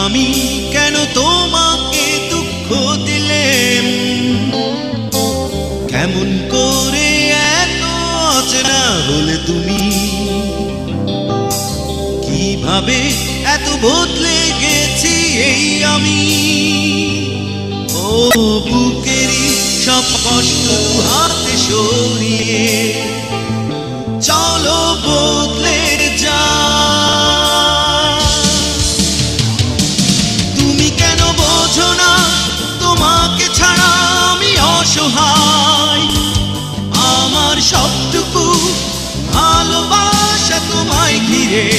আমি কেন তোমাকে দুঃখ দিলেম, কেমন করে এত অচেনা হলে তুমি, কিভাবে এত বদলে গেছি এই আমি। ও বুকেরই সব কষ্ট হাতে সরিয়ে চলো বদলে যা। তুমি কেন বোঝো না তোমাকে ছাড়া আমি অসহায়, আমার সবটুকু ভালোবাসা তোমায় ঘিরে।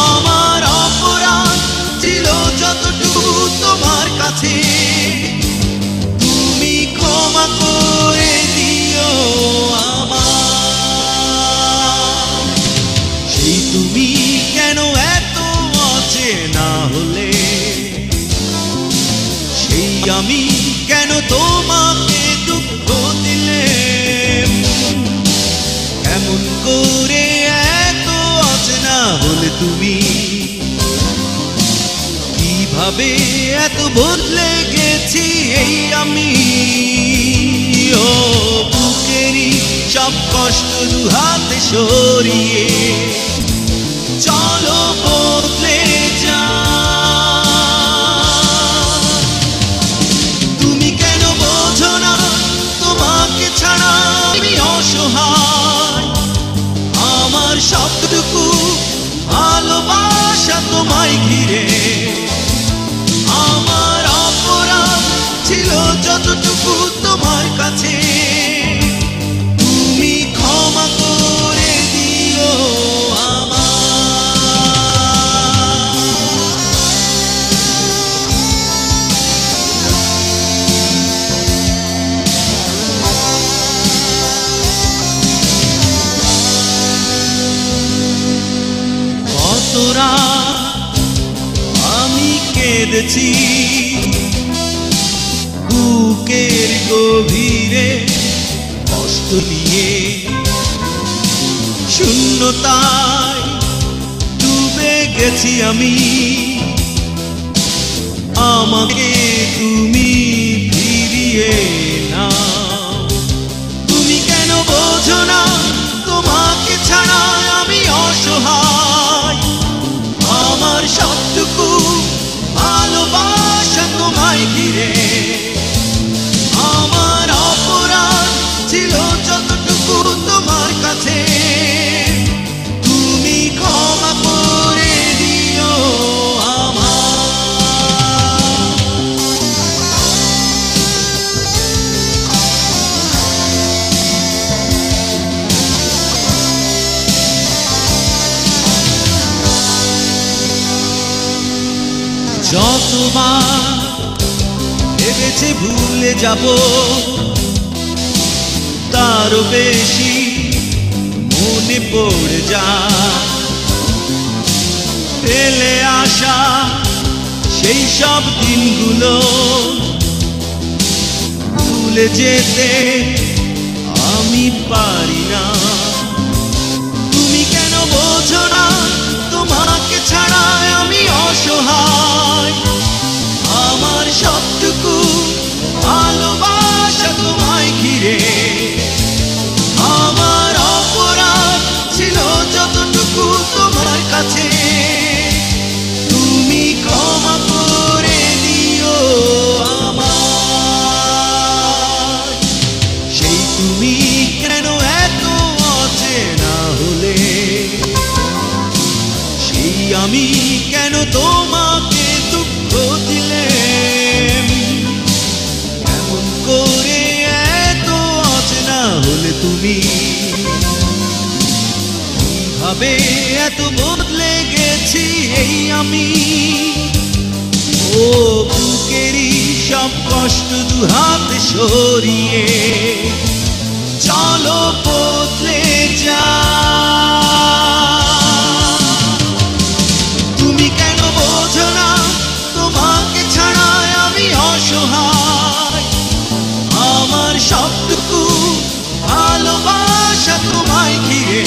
আমার অপরাধ ছিল যতটুকু তোমার কাছে, তুমি ক্ষমা করে দিও আমায়। সেই তুমি কেন এত অচেনা হলে, সেই আমি কেন তোমাকে দুঃখ দিলেম, কেমন করে এত অচেনা হলে তুমি, কিভাবে এত বদলে গেছি এই আমি। ও বুকেরই সব কষ্ট দুহাতে সরিয়ে চলো বদলে যা। তুমি কেন বোঝো না তোমাকে ছাড়া আমি অসহায়, আমার সবটুকু ভালোবাসা তোমায় ঘিরে। আমার অপরাধ ছিল যতটুকু তোমার কাছে, তুমি ক্ষমা করে দিও আমায়। কতরা আমি কেঁদেছি বুকের গভীরে কষ্ট নিয়ে, শূন্যতায় ডুবে গেছি আমি। আমাকে তুমি ফিরিয়ে নাও। তুমি কেন বোঝো না তোমাকে ছাড়া আমি অসহায়, আমার সবটুকু ভালোবাসা তোমায় ঘিরে। আমার অপরাধ ছিল যতটুকু তোমার কাছে, তুমি ক্ষমা করে দিও আমায়। যতবার ভেবেছি ভুলে যাব, তারও বেশি মনে পড়ে যা। ফেলে আসা সেই সব দিনগুলো ভুলে যেতে আমি পারি না। তুমি কেন বোঝো না তোমাকে ছাড়া আমি অসহায়, আমার সবটুকু ভালোবাসা তোমায় ঘিরে। আমার অপরাধ ছিল যতটুকু তোমার কাছে, তুমি ক্ষমা করে দিও আমায়। সেই তুমি কেন এত অচেনা হলে, সেই আমি কেন তোমাকে দুঃখ দিলেম, কেমন করে এত অচেনা হলে তুমি, কিভাবে এত বদলে গেছি এই আমি। ও বুকেরই সব কষ্ট দুহাতে সরিয়ে চলো বদলে যা। তুমি কেন বোঝো না তোমাকে ছাড়া আমি অসহায়, আমার সবটুকু ভালোবাসা তোমায় ঘিরে।